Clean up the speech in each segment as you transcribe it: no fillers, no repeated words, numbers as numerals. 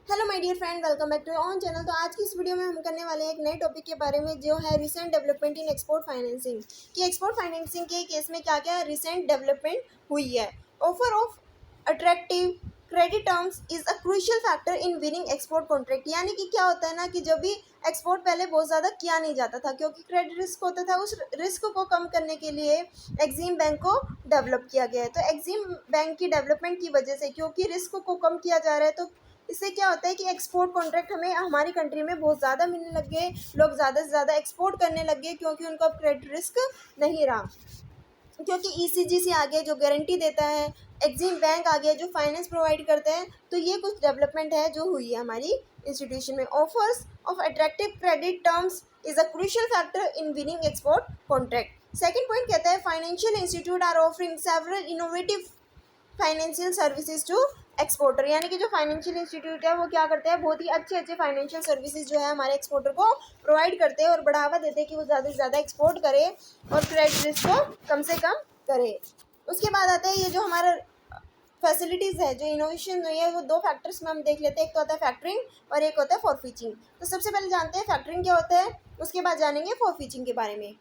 Hello my dear friend, welcome back to on channel. तो आज की इस वीडियो में हम करने वाले हैं एक नए टॉपिक के बारे में, जो है recent development in export financing. कि एक्सपोर्ट फाइनेंसिंग के केस में क्या क्या रिसेंट डेवलपमेंट हुई है। Offer of attractive credit terms is a crucial factor in winning export contract. यानी कि क्या होता है ना, कि जब भी एक्सपोर्ट पहले बहुत ज़्यादा किया नहीं जाता था, क्योंकि क्रेडिट रिस्क होता था। उस रिस्क को कम करने के लिए एक्जिम बैंक को डेवलप किया गया है। तो एक्जिम बैंक की डेवलपमेंट की वजह से, क्योंकि रिस्क को कम किया जा रहा है, तो इससे क्या होता है कि एक्सपोर्ट कॉन्ट्रैक्ट हमें हमारी कंट्री में बहुत ज़्यादा मिलने लग गए। लोग ज़्यादा से ज़्यादा एक्सपोर्ट करने लग गए, क्योंकि उनको अब क्रेडिट रिस्क नहीं रहा। क्योंकि ईसीजी आ गया जो गारंटी देता है, एक्जिम बैंक आ गया जो फाइनेंस प्रोवाइड करते हैं। तो ये कुछ डेवलपमेंट है जो हुई है हमारी इंस्टीट्यूशन में। Offers of attractive credit terms is a crucial factor in winning export contract. Second point कहता है financial institute are offering several innovative financial services to exporter. यानी कि जो फाइनेंशियल इंस्टीट्यूट है वो क्या करते हैं, बहुत ही अच्छे अच्छे फाइनेंशियल सर्विसेज जो है हमारे एक्सपोर्टर को प्रोवाइड करते हैं और बढ़ावा देते हैं कि वो ज़्यादा से ज़्यादा एक्सपोर्ट करे और क्रेडिट रिस्क को कम से कम करे। उसके बाद आता है ये जो हमारा फैसिलिटीज़ है, जो इनोवेशन हुई है, वो दो फैक्टर्स में हम देख लेते हैं। एक तो होता है फैक्टरिंग और एक होता है फॉरफीचिंग। तो सबसे पहले जानते हैं फैक्टरिंग क्या होता है, उसके बाद जानेंगे फॉरफीचिंग के बारे में।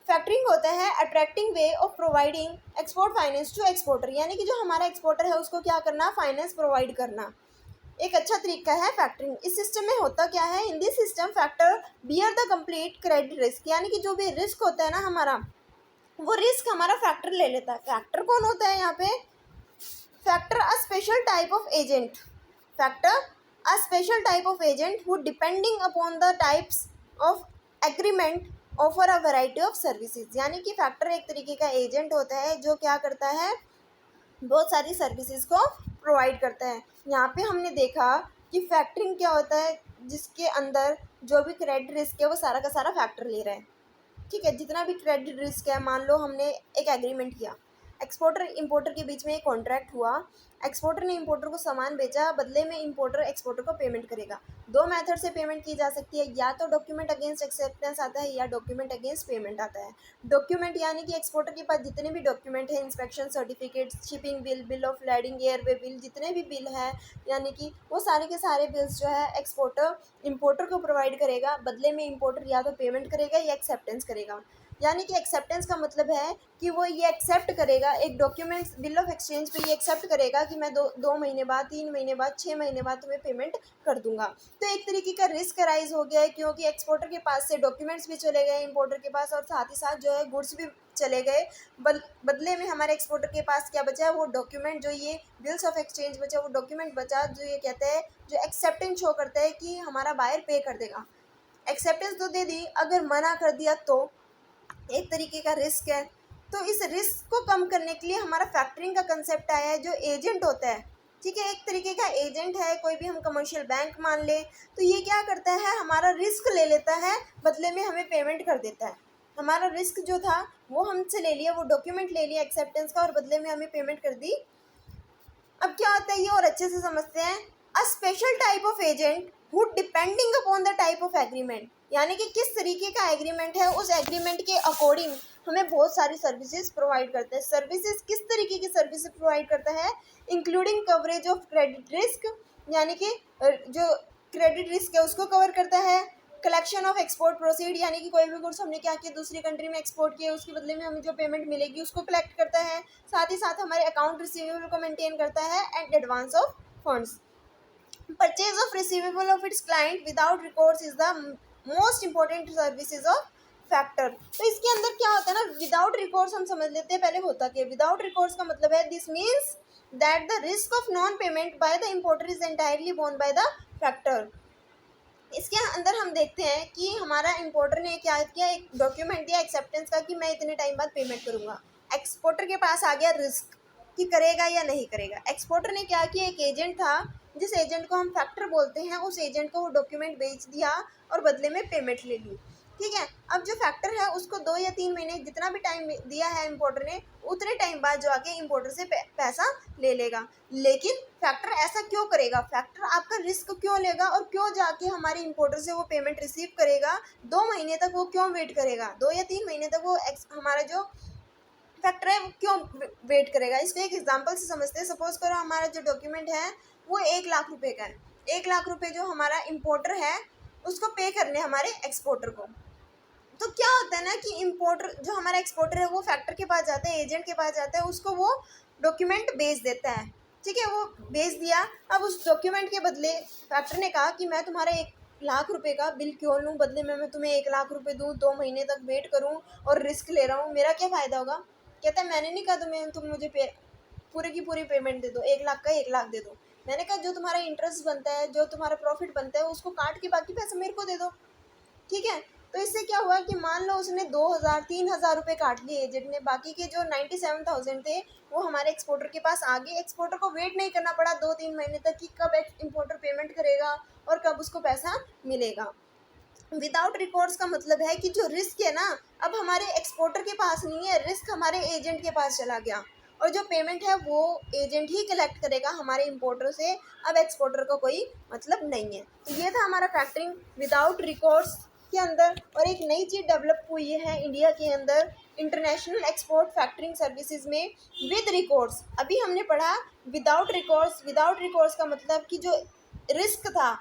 फैक्टरिंग होता है attracting way of providing export finance to exporter. यानी कि जो हमारा एक्सपोर्टर है उसको क्या करना, फाइनेंस प्रोवाइड करना। एक अच्छा तरीका है फैक्टरिंग। इस सिस्टम में होता क्या है, in this system factor bear the complete credit risk. यानी कि जो भी रिस्क होता है ना हमारा, वो रिस्क हमारा फैक्टर ले लेता है। फैक्टर कौन होता है यहाँ पे, factor a special type of agent. Factor a special type of agent who depending upon the types of agreement offer a variety of services. यानी कि फैक्टर एक तरीके का एजेंट होता है जो क्या करता है, बहुत सारी सर्विसेज को प्रोवाइड करता है। यहाँ पे हमने देखा कि फैक्टरिंग क्या होता है, जिसके अंदर जो भी क्रेडिट रिस्क है वो सारा का सारा फैक्टर ले रहा है। ठीक है, जितना भी क्रेडिट रिस्क है, मान लो हमने एक एग्रीमेंट किया, एक्सपोर्टर इंपोर्टर के बीच में एक कॉन्ट्रैक्ट हुआ। एक्सपोर्टर ने इंपोर्टर को सामान बेचा, बदले में इंपोर्टर एक्सपोर्टर को पेमेंट करेगा। दो मेथड से पेमेंट की जा सकती है, या तो डॉक्यूमेंट अगेंस्ट एक्सेप्टेंस आता है या डॉक्यूमेंट अगेंस्ट पेमेंट आता है। डॉक्यूमेंट यानी कि एक्सपोर्टर के पास जितने भी डॉक्यूमेंट है, inspection certificate, shipping bill, bill of lading, airway bill, जितने भी बिल है, यानी कि वो सारे के सारे बिल्स जो है एक्सपोर्टर इंपोर्टर को प्रोवाइड करेगा। बदले में इंपोर्टर या तो पेमेंट करेगा या एक्सेप्टेंस करेगा। यानी कि एक्सेप्टेंस का मतलब है कि वो ये एक्सेप्ट करेगा, एक डॉक्यूमेंट्स बिल ऑफ एक्सचेंज पे ये एक्सेप्ट करेगा कि मैं दो महीने बाद, 3 महीने बाद, 6 महीने बाद तुम्हें पेमेंट कर दूंगा। तो एक तरीके का रिस्क राइज हो गया है, क्योंकि एक्सपोर्टर के पास से डॉक्यूमेंट्स भी चले गए इंपोर्टर के पास, और साथ ही साथ जो है गुड्स भी चले गए। बदले में हमारे एक्सपोर्टर के पास क्या बचा है, वो डॉक्यूमेंट, जो ये बिल्स ऑफ एक्सचेंज बचा, वो डॉक्यूमेंट बचा जो ये कहता है, जो एक्सेप्टेंस शो करता है कि हमारा बायर पे कर देगा। एक्सेप्टेंस तो दे दी, अगर मना कर दिया तो एक तरीके का रिस्क है। तो इस रिस्क को कम करने के लिए हमारा फैक्टरिंग का कंसेप्ट आया है, जो एजेंट होता है। ठीक है, एक तरीके का एजेंट है, कोई भी हम कमर्शियल बैंक मान ले, तो ये क्या करता है, हमारा रिस्क ले लेता है, बदले में हमें पेमेंट कर देता है। हमारा रिस्क जो था वो हमसे ले लिया, वो डॉक्यूमेंट ले लिया एक्सेप्टेंस का, और बदले में हमें पेमेंट कर दी। अब क्या होता है ये और अच्छे से समझते हैं। A special type of agent who depending upon the type of agreement. यानी कि किस तरीके का एग्रीमेंट है, उस एग्रीमेंट के अकॉर्डिंग हमें बहुत सारी सर्विसेज प्रोवाइड करते हैं। सर्विसेज किस तरीके की सर्विसेज प्रोवाइड करता है, including coverage of credit risk. यानी कि जो क्रेडिट रिस्क है उसको कवर करता है। कलेक्शन ऑफ एक्सपोर्ट प्रोसीड, यानी कि कोई भी गुड्स हमने क्या किया, दूसरी कंट्री में एक्सपोर्ट किया, उसके बदले में हमें जो पेमेंट मिलेगी उसको कलेक्ट करता है। साथ ही साथ हमारे अकाउंट रिसीवेबल को मेंटेन करता है, and advance of funds. Purchase of receivable of its client without records is the most important services of factor. तो इसके अंदर क्या होता है ना, विदाउट रिकॉर्ड्स हम समझ लेते हैं पहले होता क्या। विदाउट रिकॉर्ड्स का मतलब है, this means that the risk of non payment by the importer is entirely borne by the factor. इसके अंदर हम देखते हैं कि हमारा इंपोर्टर ने क्या किया, एक डॉक्यूमेंट दिया एक्सेप्टेंस का कि मैं इतने टाइम बाद पेमेंट करूंगा। एक्सपोर्टर के पास आ गया रिस्क कि करेगा या नहीं करेगा। एक्सपोर्टर ने क्या किया, एक एजेंट था, जिस एजेंट को हम फैक्टर बोलते हैं, उस एजेंट को वो डॉक्यूमेंट बेच दिया और बदले में पेमेंट ले ली। ठीक है, अब जो फैक्टर है उसको 2 या 3 महीने जितना भी टाइम दिया है इंपोर्टर ने, उतने टाइम बाद जो आके इंपोर्टर से पैसा ले लेगा। लेकिन फैक्टर ऐसा क्यों करेगा, फैक्टर आपका रिस्क क्यों लेगा और क्यों जाके हमारे इंपोर्टर से वो पेमेंट रिसीव करेगा। 2 महीने तक वो क्यों वेट करेगा, 2 या 3 महीने तक वो हमारा जो फैक्टर है वो क्यों वेट करेगा। इसको एक एग्जांपल से समझते हैं। सपोज करो हमारा जो डॉक्यूमेंट है वो 1 लाख रुपए का है। 1 लाख रुपए जो हमारा इम्पोर्टर है उसको पे करने हमारे एक्सपोर्टर को। तो क्या होता है ना कि इम्पोर्टर जो हमारा एक्सपोर्टर है वो फैक्टर के पास जाता है, एजेंट के पास जाता है, उसको वो डॉक्यूमेंट भेज देता है, ठीक है, वो भेज दिया। अब उस डॉक्यूमेंट के बदले फैक्टर ने कहा कि मैं तुम्हारा 1 लाख रुपए का बिल क्यों लूँ, बदले में मैं तुम्हें 1 लाख रुपए दूँ, 2 महीने तक वेट करूँ और रिस्क ले रहा हूँ, मेरा क्या फ़ायदा होगा। कहता है मैंने नहीं कहा तुम्हें, तुम मुझे पूरे की पूरी पेमेंट दे दो, 1 लाख का 1 लाख दे दो। मैंने कहा जो तुम्हारा इंटरेस्ट बनता है, जो तुम्हारा प्रॉफिट बनता है, उसको काट के बाकी पैसे मेरे को दे दो, ठीक है। तो इससे क्या हुआ कि मान लो उसने 2,000-3,000 रुपए काट लिए एजेंट ने, बाकी के जो 97,000 थे वो हमारे एक्सपोर्टर के पास आ गए। एक्सपोर्टर को वेट नहीं करना पड़ा 2-3 महीने तक कि कब इम्पोर्टर पेमेंट करेगा और कब उसको पैसा मिलेगा। विदाउट रिकॉर्ड्स का मतलब है कि जो रिस्क है ना, अब हमारे एक्सपोर्टर के पास नहीं है, रिस्क हमारे एजेंट के पास चला गया और जो पेमेंट है वो एजेंट ही कलेक्ट करेगा हमारे इम्पोर्टर से। अब एक्सपोर्टर का कोई मतलब नहीं है। तो ये था हमारा फैक्टरिंग विदाउट रिकॉर्ड्स के अंदर। और एक नई चीज़ डेवलप हुई है इंडिया के अंदर इंटरनेशनल एक्सपोर्ट फैक्टरिंग सर्विसेज में विद रिकॉर्ड्स। अभी हमने पढ़ा विदाउट रिकॉर्ड्स। विदाउट रिकॉर्ड्स का मतलब कि जो रिस्क था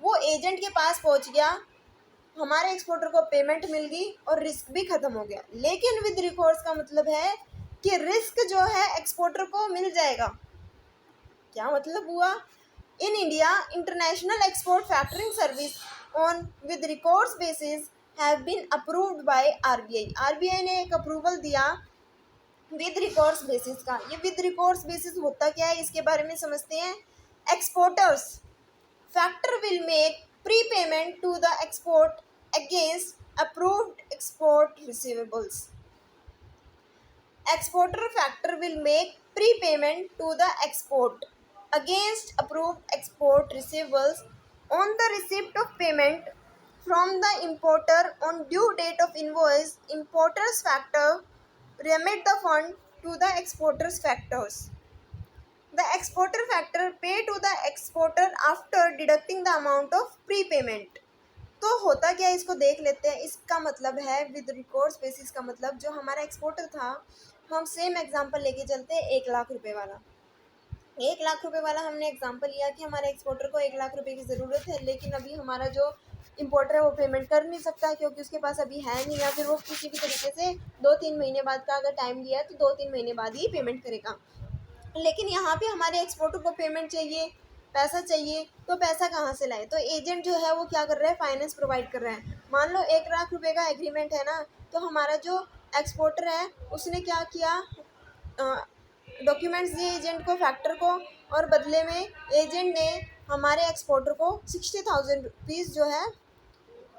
वो एजेंट के पास पहुंच गया, हमारे एक्सपोर्टर को पेमेंट मिल गई और रिस्क भी खत्म हो गया। लेकिन विद रिकॉर्ड्स का मतलब है कि रिस्क जो है एक्सपोर्टर को मिल जाएगा। क्या मतलब हुआ, in India international export factoring service on with records basis have been approved by RBI. RBI ने एक अप्रूवल दिया विद रिकॉर्ड्स बेसिस का। ये विद रिकॉर्ड्स बेसिस होता क्या है इसके बारे में समझते हैं। Exporters factor will make prepayment to the export against approved export receivables. Exporter factor will make prepayment to the export against approved export receivables on the receipt of payment from the importer on due date of invoice. Importer's factor remit the fund to the exporter's factors. The exporter factor pay to the exporter after deducting the amount of prepayment. तो होता क्या है इसको देख लेते हैं। इसका मतलब है विद रिकॉर्ड्स बेसिस का मतलब जो हमारा एक्सपोर्टर था, हम सेम एग्जांपल लेके चलते हैं 1 लाख रुपए वाला। 1 लाख रुपए वाला हमने एग्जांपल लिया कि हमारे एक्सपोर्टर को 1 लाख रुपए की ज़रूरत है, लेकिन अभी हमारा जो इम्पोर्टर है वो पेमेंट कर नहीं सकता क्योंकि उसके पास अभी है नहीं, या फिर वो किसी भी तरीके से 2-3 महीने बाद का अगर टाइम लिया है तो 2-3 महीने बाद ही पेमेंट करेगा। लेकिन यहाँ पे हमारे एक्सपोर्टर को पेमेंट चाहिए, पैसा चाहिए, तो पैसा कहाँ से लाए। तो एजेंट जो है वो क्या कर रहा है, फाइनेंस प्रोवाइड कर रहा है। मान लो 1 लाख रुपए का एग्रीमेंट है ना, तो हमारा जो एक्सपोर्टर है उसने क्या किया, डॉक्यूमेंट्स दिए एजेंट को, फैक्टर को, और बदले में एजेंट ने हमारे एक्सपोर्टर को 60,000 रुपीज़ जो है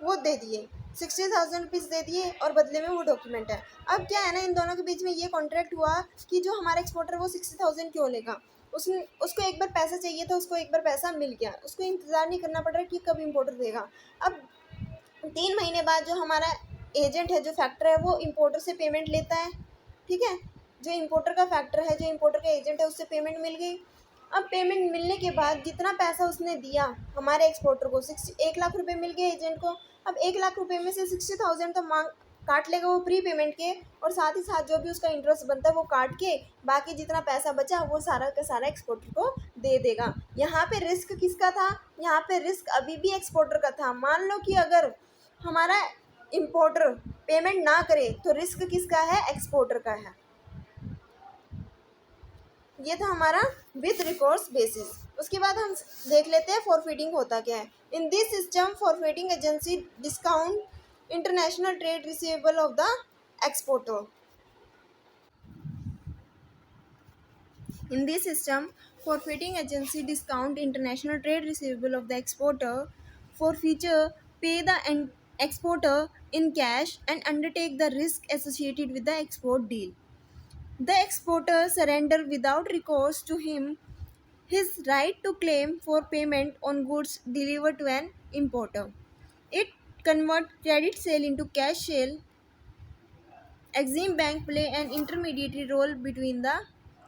वो दे दिए, 60,000 रुपीज़ दे दिए और बदले में वो डॉक्यूमेंट है। अब क्या है ना, इन दोनों के बीच में ये कॉन्ट्रैक्ट हुआ कि जो हमारा एक्सपोर्टर वो 60,000 क्यों लेगा, उसने उसको एक बार पैसा चाहिए था, उसको एक बार पैसा मिल गया, उसको इंतज़ार नहीं करना पड़ रहा कि कब इम्पोर्टर देगा। अब 3 महीने बाद जो हमारा एजेंट है, जो फैक्टर है, वो इम्पोर्टर से पेमेंट लेता है, ठीक है। जो इम्पोर्टर का फैक्टर है, जो इम्पोर्टर का एजेंट है, उससे पेमेंट मिल गई। अब पेमेंट मिलने के बाद जितना पैसा उसने दिया हमारे एक्सपोर्टर को, 1 लाख रुपए मिल गए एजेंट को। अब 1 लाख रुपए में से 60,000 तो मांग काट लेगा वो प्री पेमेंट के, और साथ ही साथ जो भी उसका इंटरेस्ट बनता है वो काट के बाकी जितना पैसा बचा वो सारा का सारा एक्सपोर्टर को दे देगा। यहाँ पे रिस्क किसका था, यहाँ पे रिस्क अभी भी एक्सपोर्टर का था। मान लो कि अगर हमारा इम्पोर्टर पेमेंट ना करे तो रिस्क किसका है, एक्सपोर्टर का है। ये था हमारा विद रिकॉर्ड्स बेसिस। उसके बाद हम देख लेते हैं फॉरफिटिंग होता क्या है। In this system forfaiting agency discount international trade receivable of the exporter. In this system, forfeiting agency discount international trade receivable of the exporter. Forfeiture pay the exporter in cash and undertake the risk associated with the export deal. The exporter surrender without recourse to him his right to claim for payment on goods delivered to an importer. It converts credit sale into cash sale. Exim Bank play an intermediary role between the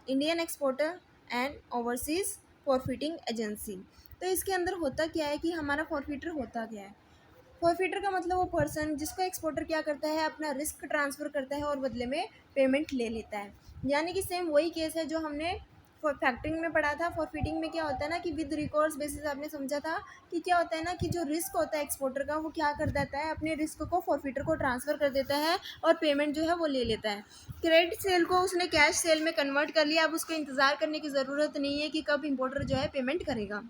Indian exporter and overseas forfaiting agency. तो इसके अंदर होता क्या है कि हमारा फॉरफिटर होता क्या है। फॉरफिटर का मतलब वो पर्सन जिसको एक्सपोर्टर क्या करता है, अपना रिस्क ट्रांसफ़र करता है और बदले में पेमेंट ले लेता है। यानी कि सेम वही केस है जो हमने फैक्टरिंग में पढ़ा था। फॉरफिटिंग में क्या होता है ना कि विद रिकॉर्ड्स बेसिस आपने समझा था कि क्या होता है ना कि जो रिस्क होता है एक्सपोर्टर का, वो क्या कर देता है, अपने रिस्क को फॉरफिटर को ट्रांसफ़र कर देता है और पेमेंट जो है वो ले लेता है। क्रेडिट सेल को उसने कैश सेल में कन्वर्ट कर लिया, अब उसको इंतज़ार करने की ज़रूरत नहीं है कि कब इम्पोर्टर जो है पेमेंट करेगा।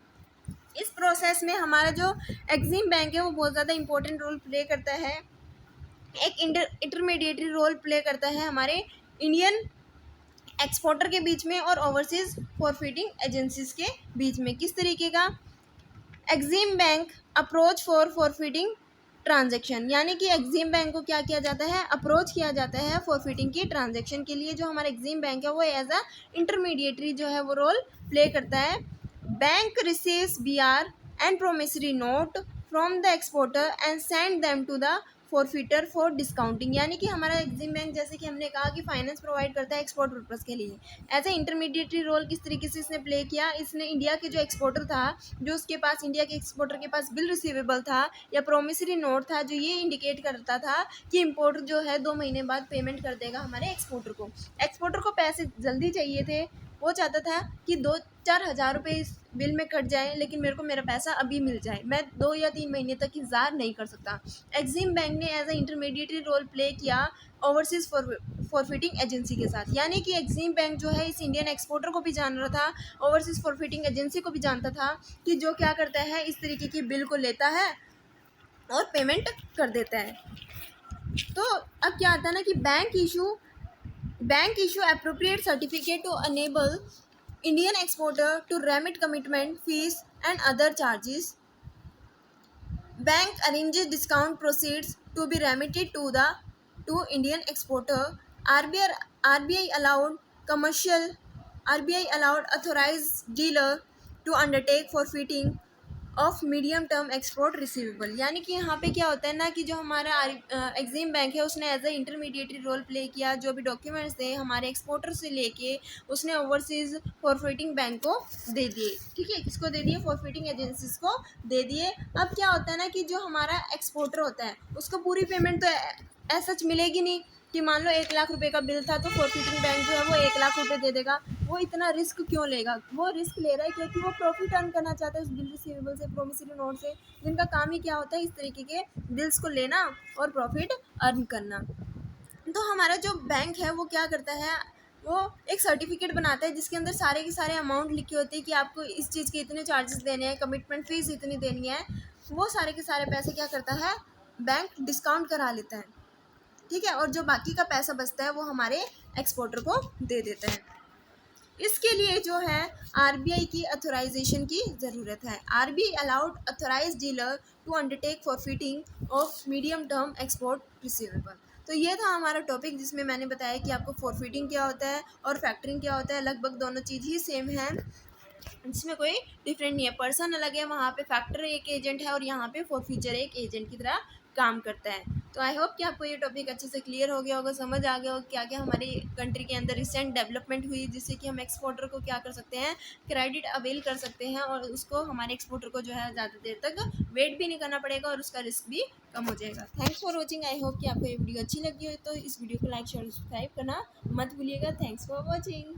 इस प्रोसेस में हमारा जो एक्सिम बैंक है वो बहुत ज़्यादा इंपॉर्टेंट रोल प्ले करता है, एक इंटरमीडिएटरी रोल प्ले करता है हमारे इंडियन एक्सपोर्टर के बीच में और ओवरसीज फॉरफिटिंग एजेंसीज के बीच में। किस तरीके का? Exim bank approach for forfaiting transaction, यानी कि एक्सिम बैंक को क्या किया जाता है, अप्रोच किया जाता है फॉरफिटिंग की ट्रांजैक्शन के लिए। जो हमारा एक्सिम बैंक है वो एज अ इंटरमीडिएटरी जो है वो रोल प्ले करता है। Bank receives BR and promissory note from the exporter and send them to the forfaiter for discounting, यानी कि हमारा एक्सिम बैंक जैसे कि हमने कहा कि फाइनेंस प्रोवाइड करता है एक्सपोर्ट पर्पज़ के लिए। एज ए इंटरमीडिएटरी रोल किस तरीके से इसने प्ले किया, इसने इंडिया के जो एक्सपोर्टर था, जो उसके पास इंडिया के एक्सपोर्टर के पास बिल रिसीवेबल था या प्रोमिसरी नोट था, जो ये इंडिकेट करता था कि इम्पोर्टर जो है 2 महीने बाद पेमेंट कर देगा हमारे एक्सपोर्टर को। एक्सपोर्टर को पैसे जल्दी चाहिए थे, वो चाहता था कि 2-4 हज़ार रुपये इस बिल में कट जाए, लेकिन मेरे को मेरा पैसा अभी मिल जाए, मैं 2 या 3 महीने तक इंतज़ार नहीं कर सकता। एक्सिम बैंक ने as a intermediatory role play किया ओवरसीज़ फॉरफिटिंग एजेंसी के साथ, यानी कि एक्सिम बैंक जो है इस इंडियन एक्सपोर्टर को भी जान रहा था, ओवरसीज़ फॉरफिटिंग एजेंसी को भी जानता था कि जो क्या करता है, इस तरीके की बिल को लेता है और पेमेंट कर देता है। तो अब क्या आता है ना कि bank issue appropriate certificate to enable Indian exporter to remit commitment fees and other charges. Bank arranges discount proceeds to be remitted to Indian exporter. RBI allowed commercial RBI allowed authorized dealer to undertake forfeiting of medium term export receivable, यानी कि यहाँ पे क्या होता है ना कि जो हमारा एक्सिम बैंक है उसने as a intermediatory role play किया। जो भी डॉक्यूमेंट्स थे हमारे एक्सपोर्टर से लेके उसने ओवरसीज़ फॉरफिटिंग बैंक को दे दिए। ठीक है, किसको दे दिए? फॉरफिटिंग एजेंसीज को दे दिए। अब क्या होता है ना कि जो हमारा एक्सपोर्टर होता है उसको पूरी पेमेंट तो सच मिलेगी नहीं कि मान लो 1 लाख रुपए का बिल था तो फॉरफिटिंग बैंक जो है वो 1 लाख रुपए दे देगा। वो इतना रिस्क क्यों लेगा? वो रिस्क ले रहा है क्योंकि वो प्रॉफिट अर्न करना चाहता है उस बिल रिसीवेबल से, प्रोमिसरी नोट से, जिनका काम ही क्या होता है इस तरीके के बिल्स को लेना और प्रॉफिट अर्न करना। तो हमारा जो बैंक है वो क्या करता है, वो एक सर्टिफिकेट बनाता है जिसके अंदर सारे के सारे अमाउंट लिखे होते हैं कि आपको इस चीज़ के इतने चार्जेस देने हैं, कमिटमेंट फीस इतनी देनी है। वो सारे के सारे पैसे क्या करता है, बैंक डिस्काउंट करा लेता है। ठीक है, और जो बाकी का पैसा बचता है वो हमारे एक्सपोर्टर को दे देता है। इसके लिए जो है RBI की अथोराइजेशन की ज़रूरत है। RBI allowed authorised dealer to undertake forfaiting of medium term export receivable. तो ये था हमारा टॉपिक जिसमें मैंने बताया कि आपको फॉरफिटिंग क्या होता है और फैक्टरिंग क्या होता है। लगभग दोनों चीज़ ही सेम है, इसमें कोई डिफरेंट नहीं है। पर्सन अलग है, वहाँ पे फैक्टर एक एजेंट है और यहाँ पे फॉरफीचर एक एजेंट की तरह काम करता है। तो आई होप कि आपको ये टॉपिक अच्छे से क्लियर हो गया होगा, समझ आ गया होगा क्या क्या हमारी कंट्री के अंदर रिसेंट डेवलपमेंट हुई जिससे कि हम एक्सपोर्टर को क्या कर सकते हैं, क्रेडिट अवेल कर सकते हैं और उसको हमारे एक्सपोर्टर को जो है ज़्यादा देर तक वेट भी नहीं करना पड़ेगा और उसका रिस्क भी कम हो जाएगा। Thanks for watching. I hope कि आपको ये वीडियो अच्छी लगी हो, तो इस वीडियो को लाइक शेयर सब्सक्राइब करना मत भूलिएगा। Thanks for watching.